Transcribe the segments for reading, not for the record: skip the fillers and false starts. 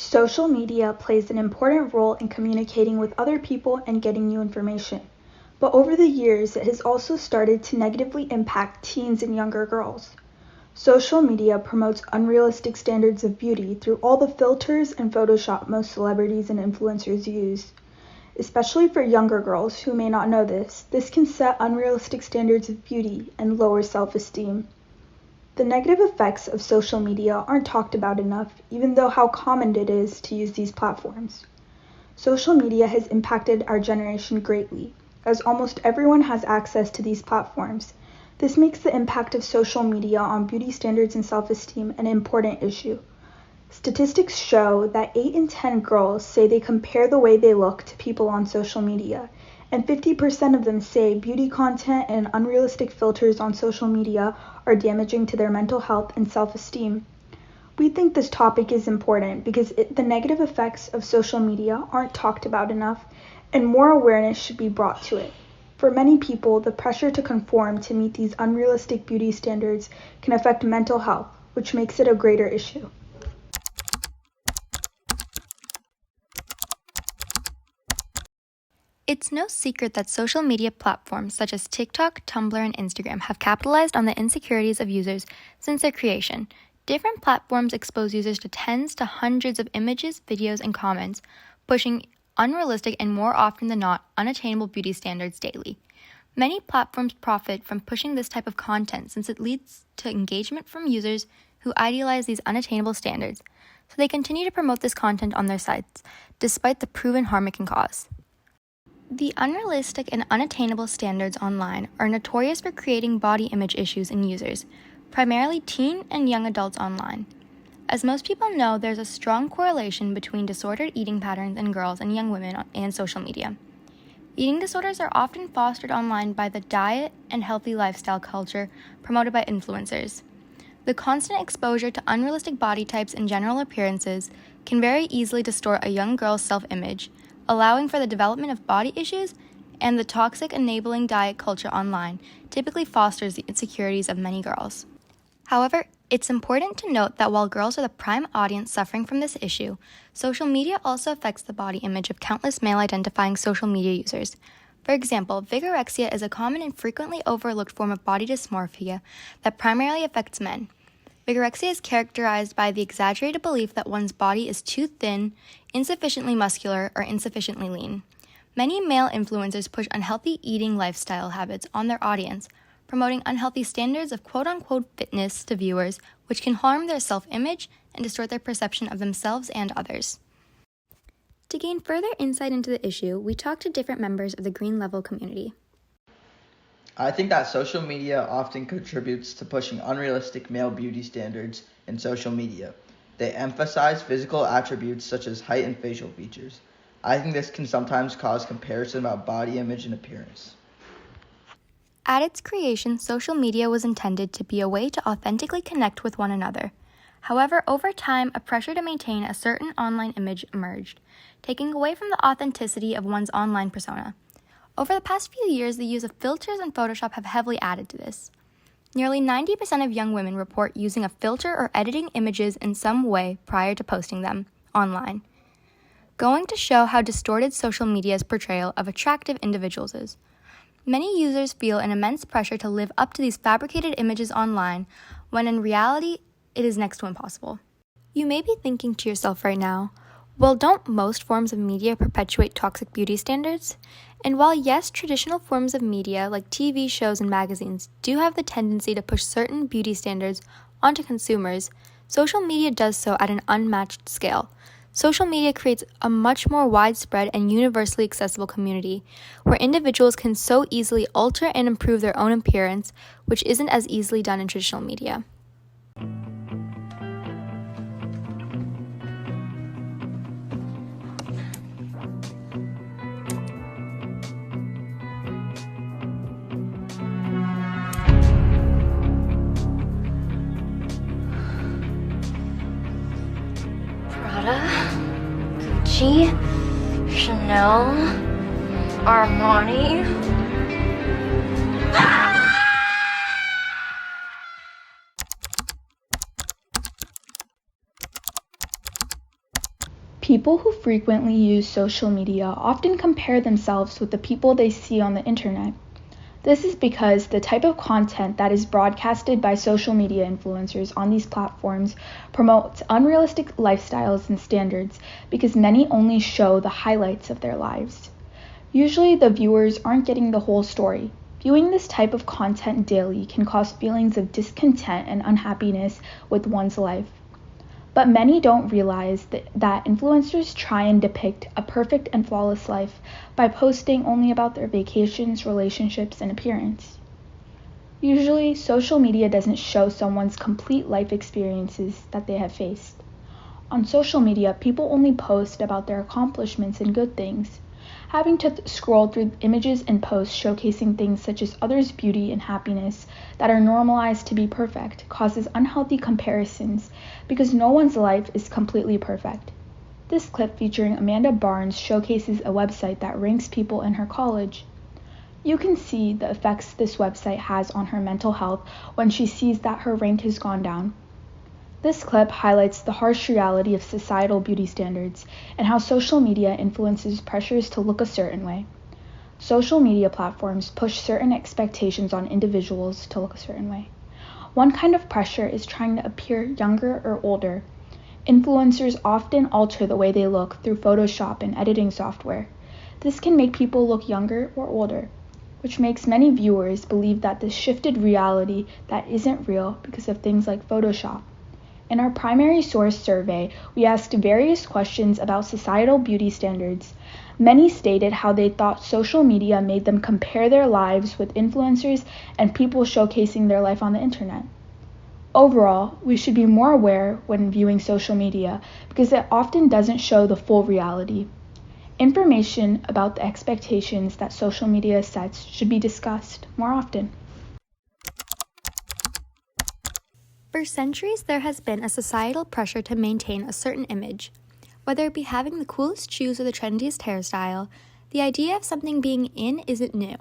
Social media plays an important role in communicating with other people and getting you information. But over the years, it has also started to negatively impact teens and younger girls. Social media promotes unrealistic standards of beauty through all the filters and Photoshop most celebrities and influencers use. Especially for younger girls who may not know this can set unrealistic standards of beauty and lower self-esteem. The negative effects of social media aren't talked about enough, even though how common it is to use these platforms. Social media has impacted our generation greatly, as almost everyone has access to these platforms. This makes the impact of social media on beauty standards and self-esteem an important issue. Statistics show that 8 in 10 girls say they compare the way they look to people on social media, and 50% of them say beauty content and unrealistic filters on social media are damaging to their mental health and self-esteem. We think this topic is important because the negative effects of social media aren't talked about enough, and more awareness should be brought to it. For many people, the pressure to conform to meet these unrealistic beauty standards can affect mental health, which makes it a greater issue. It's no secret that social media platforms such as TikTok, Tumblr, and Instagram have capitalized on the insecurities of users since their creation. Different platforms expose users to tens to hundreds of images, videos, and comments, pushing unrealistic and more often than not, unattainable beauty standards daily. Many platforms profit from pushing this type of content since it leads to engagement from users who idealize these unattainable standards, so they continue to promote this content on their sites, despite the proven harm it can cause. The unrealistic and unattainable standards online are notorious for creating body image issues in users, primarily teen and young adults online. As most people know, there's a strong correlation between disordered eating patterns in girls and young women and social media. Eating disorders are often fostered online by the diet and healthy lifestyle culture promoted by influencers. The constant exposure to unrealistic body types and general appearances can very easily distort a young girl's self-image, allowing for the development of body issues, and the toxic enabling diet culture online typically fosters the insecurities of many girls. However, it's important to note that while girls are the prime audience suffering from this issue, social media also affects the body image of countless male-identifying social media users. For example, vigorexia is a common and frequently overlooked form of body dysmorphia that primarily affects men. Vigorexia is characterized by the exaggerated belief that one's body is too thin, insufficiently muscular, or insufficiently lean. Many male influencers push unhealthy eating lifestyle habits on their audience, promoting unhealthy standards of quote-unquote fitness to viewers, which can harm their self-image and distort their perception of themselves and others. To gain further insight into the issue, we talked to different members of the Green Level community. I think that social media often contributes to pushing unrealistic male beauty standards in social media. They emphasize physical attributes such as height and facial features. I think this can sometimes cause comparison about body image and appearance. At its creation, social media was intended to be a way to authentically connect with one another. However, over time, a pressure to maintain a certain online image emerged, taking away from the authenticity of one's online persona. Over the past few years, the use of filters and Photoshop have heavily added to this. Nearly 90% of young women report using a filter or editing images in some way prior to posting them online, going to show how distorted social media's portrayal of attractive individuals is. Many users feel an immense pressure to live up to these fabricated images online, when in reality, it is next to impossible. You may be thinking to yourself right now, well, don't most forms of media perpetuate toxic beauty standards? And while yes, traditional forms of media like TV shows and magazines do have the tendency to push certain beauty standards onto consumers, social media does so at an unmatched scale. Social media creates a much more widespread and universally accessible community where individuals can so easily alter and improve their own appearance, which isn't as easily done in traditional media. Gucci, Chanel, Armani. People who frequently use social media often compare themselves with the people they see on the internet. This is because the type of content that is broadcasted by social media influencers on these platforms promotes unrealistic lifestyles and standards because many only show the highlights of their lives. Usually, the viewers aren't getting the whole story. Viewing this type of content daily can cause feelings of discontent and unhappiness with one's life. But many don't realize that influencers try and depict a perfect and flawless life by posting only about their vacations, relationships, and appearance. Usually, social media doesn't show someone's complete life experiences that they have faced. On social media, people only post about their accomplishments and good things. Having to scroll through images and posts showcasing things such as others' beauty and happiness that are normalized to be perfect causes unhealthy comparisons because no one's life is completely perfect. This clip featuring Amanda Barnes showcases a website that ranks people in her college. You can see the effects this website has on her mental health when she sees that her rank has gone down. This clip highlights the harsh reality of societal beauty standards and how social media influences pressures to look a certain way. Social media platforms push certain expectations on individuals to look a certain way. One kind of pressure is trying to appear younger or older. Influencers often alter the way they look through Photoshop and editing software. This can make people look younger or older, which makes many viewers believe that this shifted reality that isn't real because of things like Photoshop. In our primary source survey, we asked various questions about societal beauty standards. Many stated how they thought social media made them compare their lives with influencers and people showcasing their life on the internet. Overall, we should be more aware when viewing social media because it often doesn't show the full reality. Information about the expectations that social media sets should be discussed more often. For centuries, there has been a societal pressure to maintain a certain image. Whether it be having the coolest shoes or the trendiest hairstyle, the idea of something being in isn't new.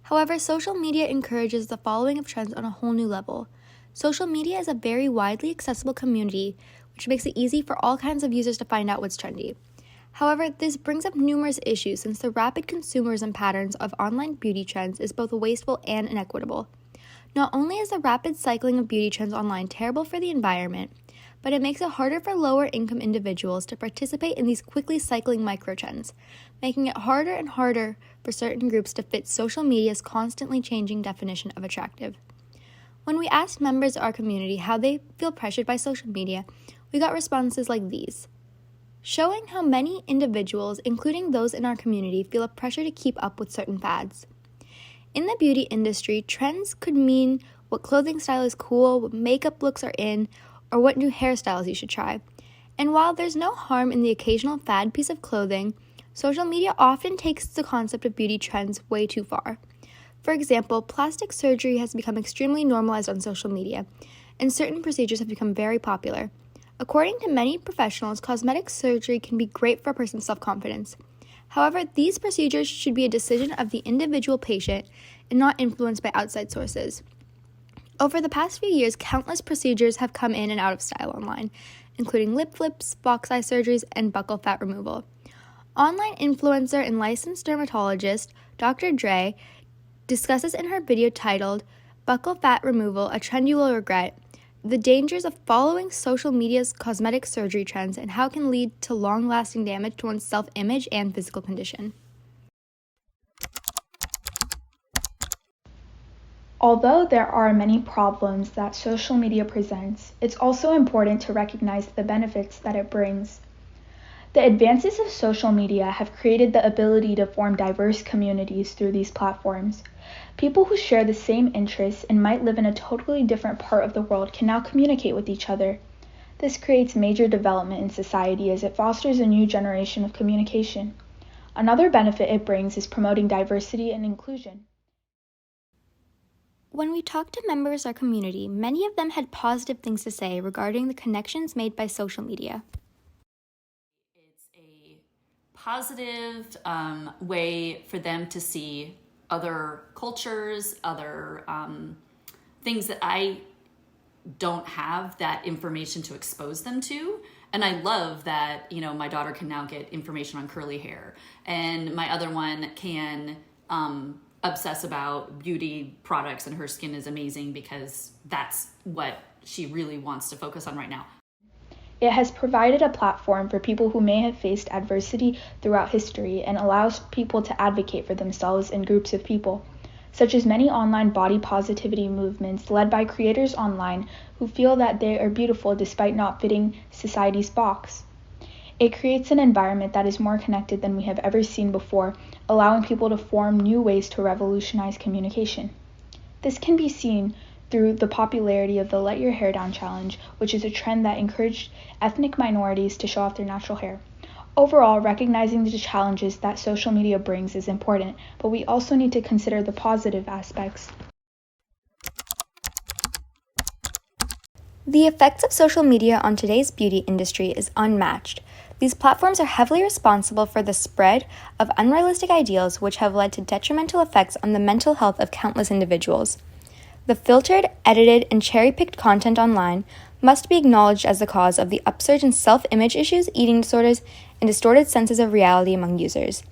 However, social media encourages the following of trends on a whole new level. Social media is a very widely accessible community, which makes it easy for all kinds of users to find out what's trendy. However, this brings up numerous issues since the rapid consumerism patterns of online beauty trends is both wasteful and inequitable. Not only is the rapid cycling of beauty trends online terrible for the environment, but it makes it harder for lower-income individuals to participate in these quickly cycling microtrends, making it harder and harder for certain groups to fit social media's constantly changing definition of attractive. When we asked members of our community how they feel pressured by social media, we got responses like these, showing how many individuals, including those in our community, feel a pressure to keep up with certain fads. In the beauty industry, trends could mean what clothing style is cool, what makeup looks are in, or what new hairstyles you should try. And while there's no harm in the occasional fad piece of clothing, social media often takes the concept of beauty trends way too far. For example, plastic surgery has become extremely normalized on social media, and certain procedures have become very popular. According to many professionals, cosmetic surgery can be great for a person's self-confidence. However, these procedures should be a decision of the individual patient and not influenced by outside sources. Over the past few years, countless procedures have come in and out of style online, including lip flips, box eye surgeries, and buccal fat removal. Online influencer and licensed dermatologist Dr. Dre discusses in her video titled Buccal Fat Removal, a Trend You Will Regret, the dangers of following social media's cosmetic surgery trends and how it can lead to long-lasting damage to one's self-image and physical condition. Although there are many problems that social media presents, it's also important to recognize the benefits that it brings. The advances of social media have created the ability to form diverse communities through these platforms. People who share the same interests and might live in a totally different part of the world can now communicate with each other. This creates major development in society as it fosters a new generation of communication. Another benefit it brings is promoting diversity and inclusion. When we talked to members of our community, many of them had positive things to say regarding the connections made by social media. It's a positive way for them to see other cultures, other things that I don't have that information to expose them to. And I love that, my daughter can now get information on curly hair, and my other one can obsess about beauty products, and her skin is amazing because that's what she really wants to focus on right now. It has provided a platform for people who may have faced adversity throughout history and allows people to advocate for themselves in groups of people, such as many online body positivity movements led by creators online who feel that they are beautiful despite not fitting society's box. It creates an environment that is more connected than we have ever seen before, allowing people to form new ways to revolutionize communication. This can be seen through the popularity of the Let Your Hair Down challenge, which is a trend that encouraged ethnic minorities to show off their natural hair. Overall, recognizing the challenges that social media brings is important, but we also need to consider the positive aspects. The effects of social media on today's beauty industry is unmatched. These platforms are heavily responsible for the spread of unrealistic ideals, which have led to detrimental effects on the mental health of countless individuals. The filtered, edited, and cherry-picked content online must be acknowledged as the cause of the upsurge in self-image issues, eating disorders, and distorted senses of reality among users.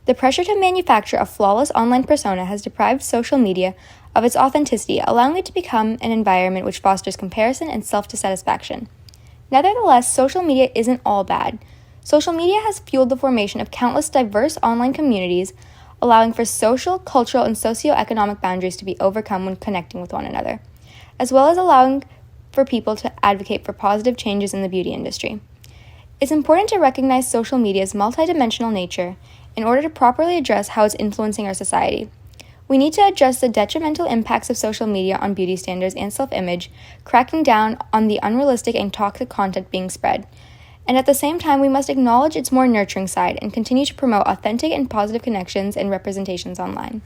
The pressure to manufacture a flawless online persona has deprived social media of its authenticity, allowing it to become an environment which fosters comparison and self-dissatisfaction. Nevertheless, social media isn't all bad. Social media has fueled the formation of countless diverse online communities, allowing for social, cultural, and socioeconomic boundaries to be overcome when connecting with one another, as well as allowing for people to advocate for positive changes in the beauty industry. It's important to recognize social media's multidimensional nature in order to properly address how it's influencing our society. We need to address the detrimental impacts of social media on beauty standards and self-image, cracking down on the unrealistic and toxic content being spread. And at the same time, we must acknowledge its more nurturing side and continue to promote authentic and positive connections and representations online.